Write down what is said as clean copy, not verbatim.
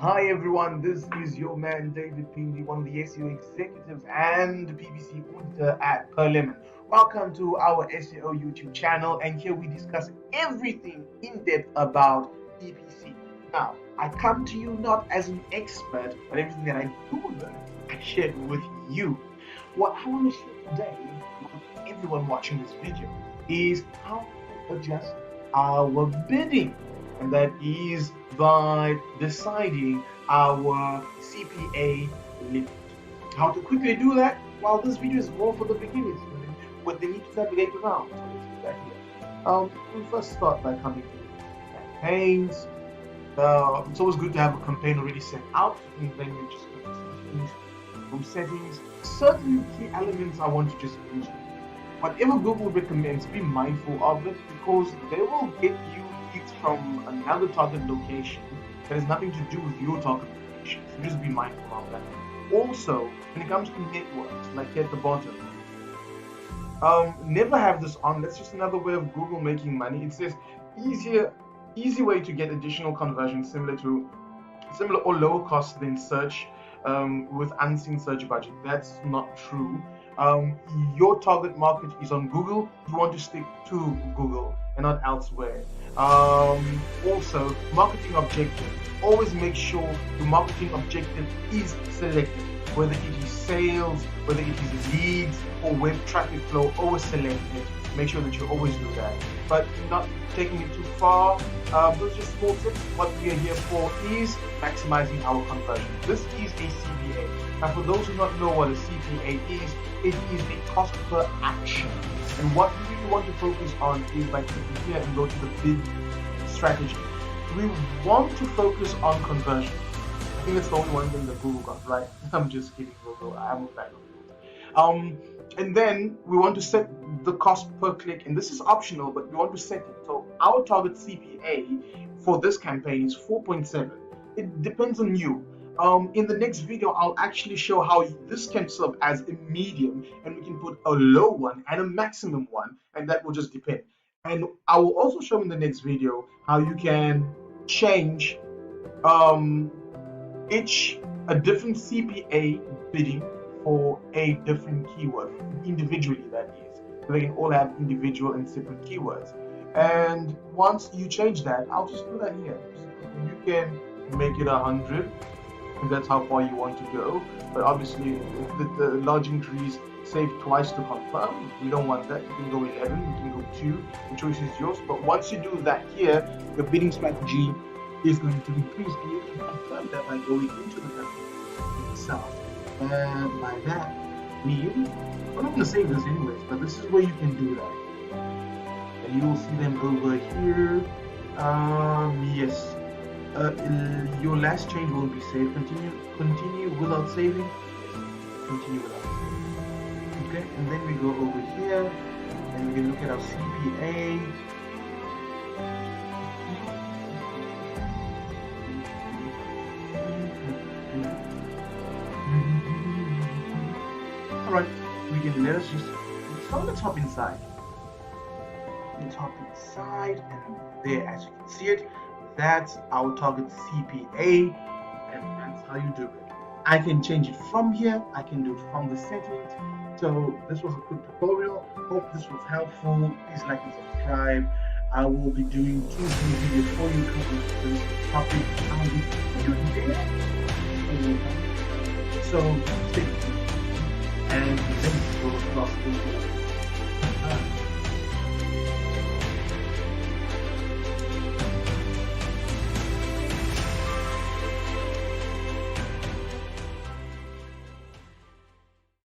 Hi everyone, this is your man David Pindi, one of the SEO executives and PPC auditor at Perlemon. Welcome to our SEO YouTube channel, and here we discuss everything in depth about PPC. Now, I come to you not as an expert, but everything that I do learn, I share it with you. What I want to share today with everyone watching this video is how to adjust our bidding, and that is by deciding our CPA limit. How to quickly do that? Well, this video is more for the beginners, what they need to navigate around. So let's do that here. We'll first start by coming to campaigns. It's always good to have a campaign already set out, and then you just go to settings. From settings, certain key elements I want to just mention. Whatever Google recommends, be mindful of it, because they will get you leads from another target location that has nothing to do with your target location. So just be mindful of that. Also, when it comes to networks, like here at the bottom, never have this on. That's just another way of Google making money. It says easy way to get additional conversions, similar or lower cost than search with unseen search budget. That's not true. Your target market is on Google. You want to stick to Google and not elsewhere. Also, marketing objective. Always make sure your marketing objective is selected. Whether it is sales, whether it is leads or web traffic flow, always select it. Make sure that you always do that, but not taking it too far. Those are just small tips. What we are here for is maximizing our conversion. This is a CPA. And for those who do not know what a CPA is, it is a cost per action. And what we really want to focus on is by clicking here and go to the bid strategy. We want to focus on conversion. I think that's the only one thing that Google got right. I'm just kidding, Google. I'm a fan of Google. And then we want to set the cost per click, and this is optional, but we want to set it. So our target CPA for this campaign is 4.7. It depends on you. In the next video, I'll actually show how this can serve as a medium, and we can put a low one and a maximum one, and that will just depend. And I will also show in the next video how you can change a different CPA bidding for a different keyword individually, that is. So they can all have individual and separate keywords. And once you change that, I'll just do that here. You can make it 100 if that's how far you want to go. But obviously, the large increase, save twice to confirm. We don't want that. You can go 11, you can go 2. The choice is yours. But once you do that here, the bidding strategy is going to increase, and you can confirm that by going into the campaign itself. And by that means, we're not going to save this anyways, but this is where you can do that. And you will see them over here. Yes. Your last change won't be saved. Continue without saving. Continue without saving. Okay, and then we go over here and we can look at our CPA. Alright, we can let us just start on the top inside. The top inside, and there, as you can see it, that's our target CPA, and that's how you do it. I can change it from here, I can do it from the settings. So this was a quick tutorial. Hope this was helpful. Please like and subscribe. I will be doing 2 videos for you covering this topic. I'll be doing there. So stay tuned and thanks for watching.